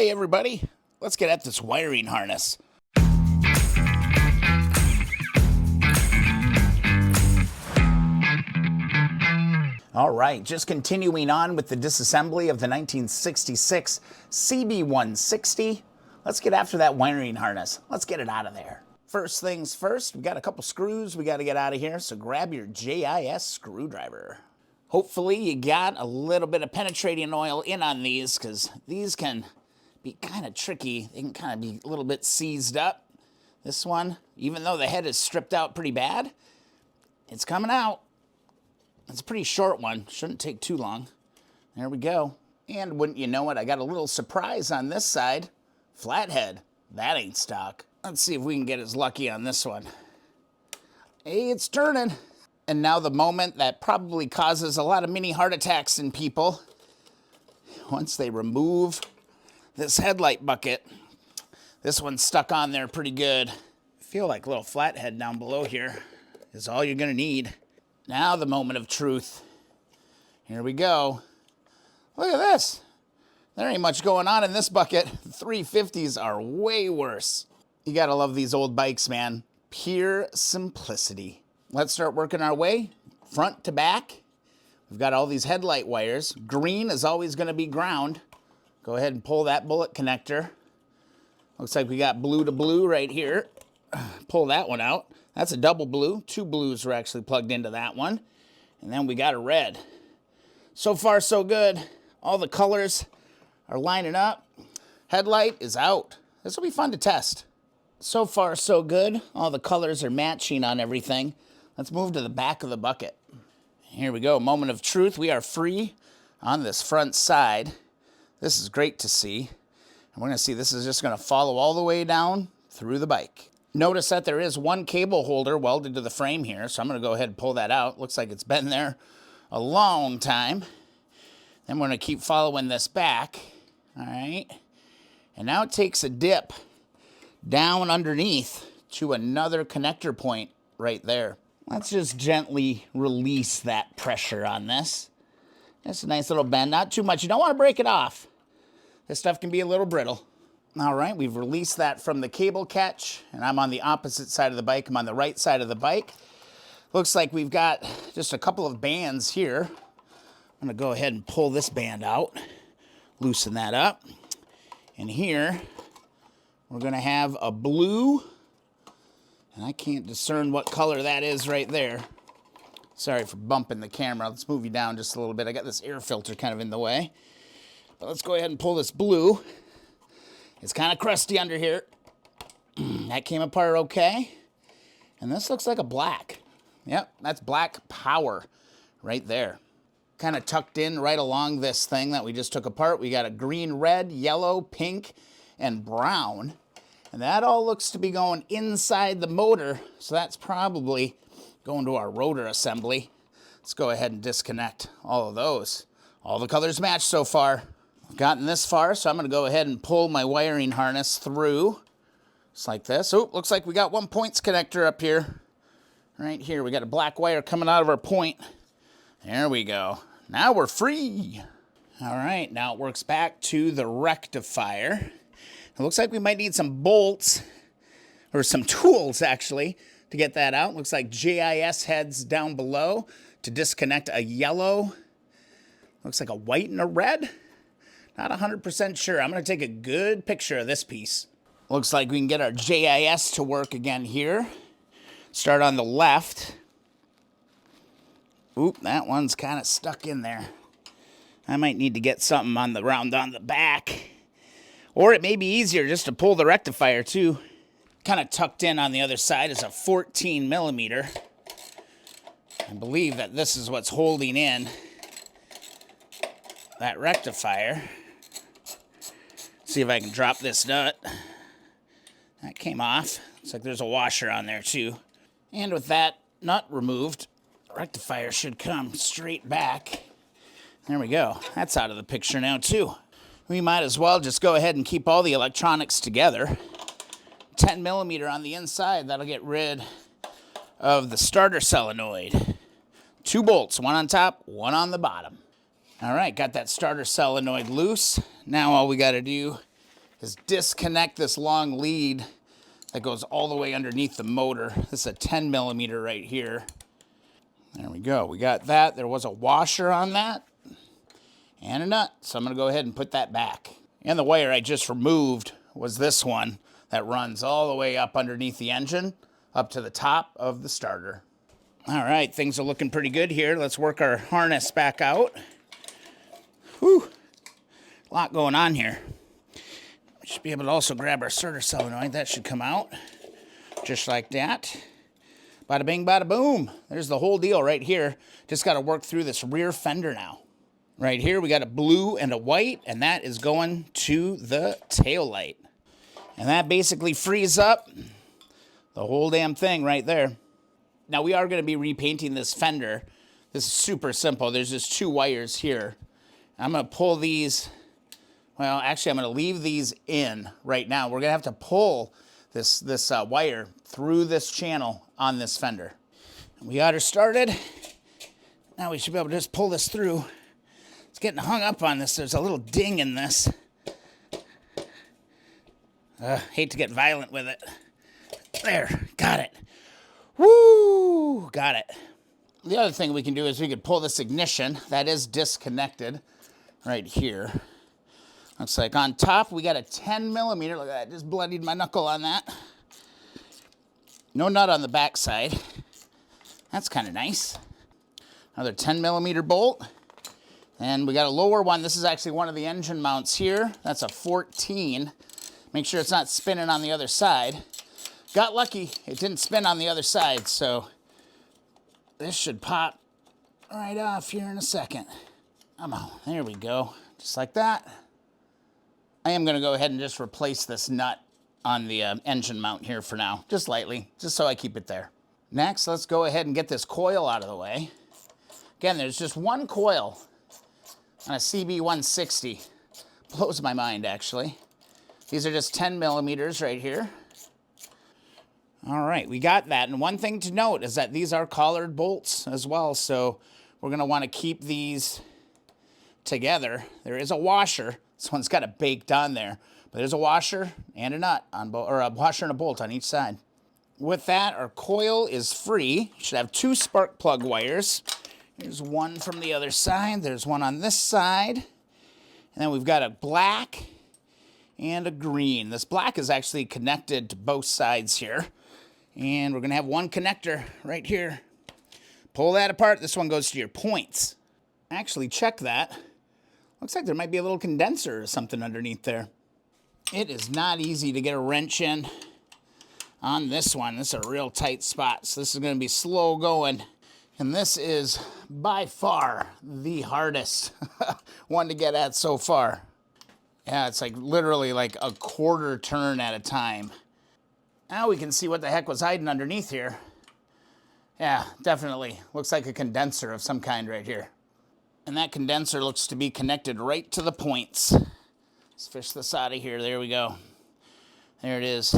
Hey everybody, let's get at this wiring harness. All right, just continuing on with the disassembly of the 1966 CB160. Let's get after that wiring harness. Let's get it out of there. First things first, we got a couple screws we got to get out of here, so grab your JIS screwdriver. Hopefully you got a little bit of penetrating oil in on these, because these can be kind of tricky. They can kind of be a little bit seized up. This one, even though the head is stripped out pretty bad, it's coming out. It's a pretty short one. Shouldn't take too long. There we go. And wouldn't you know it, I got a little surprise on this side. Flathead. That ain't stock. Let's see if we can get as lucky on this one. Hey, it's turning. And now the moment that probably causes a lot of mini heart attacks in people. Once they remove this headlight bucket, this one's stuck on there pretty good. I feel like a little flathead down below here is all you're gonna need. Now the moment of truth. Here we go. Look at this. There ain't much going on in this bucket. 350s are way worse. You gotta love these old bikes, man. Pure simplicity. Let's start working our way front to back. We've got all these headlight wires. Green is always gonna be ground. Go ahead and pull that bullet connector. Looks like we got blue to blue right here. Pull that one out. That's a double blue. Two blues were actually plugged into that one. And then we got a red. So far, so good. All the colors are lining up. Headlight is out. This will be fun to test. So far, so good. All the colors are matching on everything. Let's move to the back of the bucket. Here we go. Moment of truth. We are free on this front side. This is great to see. And we're going to see this is just going to follow all the way down through the bike. Notice that there is one cable holder welded to the frame here, so I'm going to go ahead and pull that out. Looks like it's been there a long time. Then we're going to keep following this back. All right. And now it takes a dip down underneath to another connector point right there. Let's just gently release that pressure on this. That's a nice little bend. Not too much. You don't want to break it off. This stuff can be a little brittle. All right, we've released that from the cable catch, and I'm on the opposite side of the bike. I'm on the right side of the bike. Looks like we've got just a couple of bands here. I'm gonna go ahead and pull this band out, loosen that up. And here, we're gonna have a blue, and I can't discern what color that is right there. Sorry for bumping the camera. Let's move you down just a little bit. I got this air filter kind of in the way. But let's go ahead and pull this blue. It's kind of crusty under here. That came apart okay. And this looks like a black. Yep, that's black power right there. Kind of tucked in right along this thing that we just took apart. We got a green, red, yellow, pink, and brown. And that all looks to be going inside the motor. So that's probably going to our rotor assembly. Let's go ahead and disconnect all of those. All the colors match so far. I've gotten this far, so I'm going to go ahead and pull my wiring harness through. Just like this. Oh, looks like we got one points connector up here. Right here, we got a black wire coming out of our point. There we go. Now we're free. All right, now it works back to the rectifier. It looks like we might need some bolts, or some tools actually, to get that out. Looks like JIS heads down below to disconnect a yellow. Looks like a white and a red. Not 100% sure. I'm going to take a good picture of this piece. Looks like we can get our JIS to work again here. Start on the left. Oop, that one's kind of stuck in there. I might need to get something on the round on the back. Or it may be easier just to pull the rectifier too. Kind of tucked in on the other side is a 14 millimeter. I believe that this is what's holding in that rectifier. See if I can drop this nut. That came off. Looks like there's a washer on there too. And with that nut removed, the rectifier should come straight back. There we go. That's out of the picture now too. We might as well just go ahead and keep all the electronics together. 10 millimeter on the inside. That'll get rid of the starter solenoid. 2 bolts, one on top, one on the bottom. All right, got that starter solenoid loose. Now all we got to do is disconnect this long lead that goes all the way underneath the motor. This is a 10 millimeter right here. There we go. We got that. There was a washer on that and a nut. So I'm going to go ahead and put that back. And the wire I just removed was this one that runs all the way up underneath the engine, up to the top of the starter. All right, things are looking pretty good here. Let's work our harness back out. Whew, a lot going on here. We should be able to also grab our starter solenoid. That should come out just like that. Bada bing, bada boom. There's the whole deal right here. Just got to work through this rear fender now. Right here, we got a blue and a white, and that is going to the tail light. And that basically frees up the whole damn thing right there. Now, we are going to be repainting this fender. This is super simple. There's just 2 wires here. I'm going to pull these. Well, actually, I'm going to leave these in right now. We're going to have to pull this wire through this channel on this fender. We got her started. Now we should be able to just pull this through. It's getting hung up on this. There's a little ding in this. Hate to get violent with it. There, got it. Woo, got it. The other thing we can do is we could pull this ignition. That is disconnected right here. Looks like on top we got a 10 millimeter. Look at that, just bloodied my knuckle on that. No nut on the back side. That's kind of nice. Another 10 millimeter bolt. And we got a lower one. This is actually one of the engine mounts here. That's a 14. Make sure it's not spinning on the other side. Got lucky, it didn't spin on the other side, so this should pop right off here in a second. Come on, there we go, just like that. I am gonna go ahead and just replace this nut on the engine mount here for now, just lightly, just so I keep it there. Next, let's go ahead and get this coil out of the way. Again, there's just one coil on a CB160. Blows my mind, actually. These are just 10 millimeters right here. All right, we got that. And one thing to note is that these are collared bolts as well, so we're gonna wanna keep these together. There is a washer. This one's got it baked on there, but there's a washer and a nut on both, or a washer and a bolt on each side. With that, our coil is free. Should have 2 spark plug wires. Here's one from the other side. There's one on this side. And then we've got a black and a green. This black is actually connected to both sides here. And we're gonna have one connector right here. Pull that apart. This one goes to your points. Actually, check that. Looks like there might be a little condenser or something underneath there. It is not easy to get a wrench in on this one. This is a real tight spot, so this is gonna be slow going. And this is by far the hardest one to get at so far. Yeah, it's like literally like a quarter turn at a time. Now we can see what the heck was hiding underneath here. Yeah, definitely. Looks like a condenser of some kind right here. And that condenser looks to be connected right to the points. Let's fish this out of here. There we go. There it is.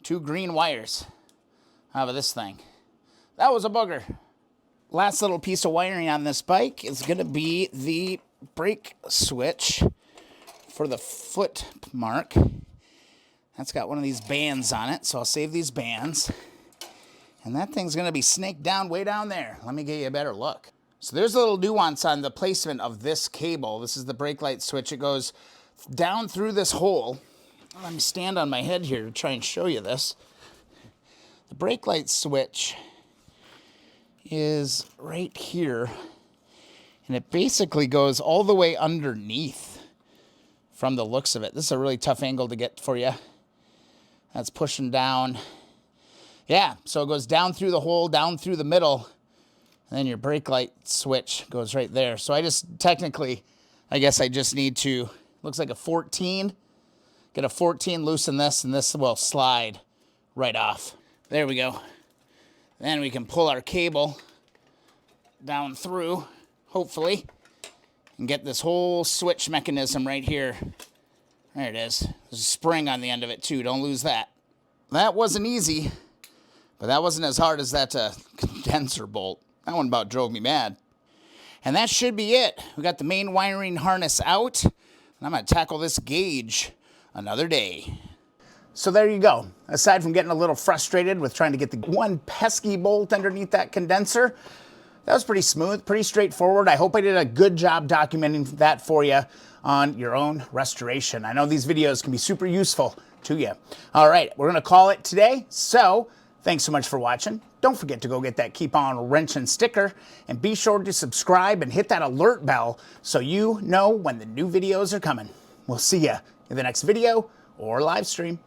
2 green wires. How about this thing? That was a booger. Last little piece of wiring on this bike is going to be the brake switch for the foot mark. That's got one of these bands on it, so I'll save these bands. And that thing's gonna be snaked down way down there. Let me give you a better look. So there's a little nuance on the placement of this cable. This is the brake light switch. It goes down through this hole. Let me stand on my head here to try and show you this. The brake light switch is right here. And it basically goes all the way underneath from the looks of it. This is a really tough angle to get for you. That's pushing down. Yeah, so it goes down through the hole, down through the middle, and then your brake light switch goes right there. So I just technically, I guess I just need to, looks like a 14, get a 14, loosen this, and this will slide right off. There we go. Then we can pull our cable down through, hopefully, and get this whole switch mechanism right here. There it is. There's a spring on the end of it too. Don't lose that. That wasn't easy, but that wasn't as hard as that condenser bolt. That one about drove me mad. And that should be it. We got the main wiring harness out, and I'm going to tackle this gauge another day. So there you go. Aside from getting a little frustrated with trying to get the one pesky bolt underneath that condenser, that was pretty smooth, pretty straightforward. I hope I did a good job documenting that for you on your own restoration. I know these videos can be super useful to you. All right, we're gonna call it today. So thanks so much for watching. Don't forget to go get that Keep On Wrenching sticker, and be sure to subscribe and hit that alert bell so you know when the new videos are coming. We'll see you in the next video or live stream.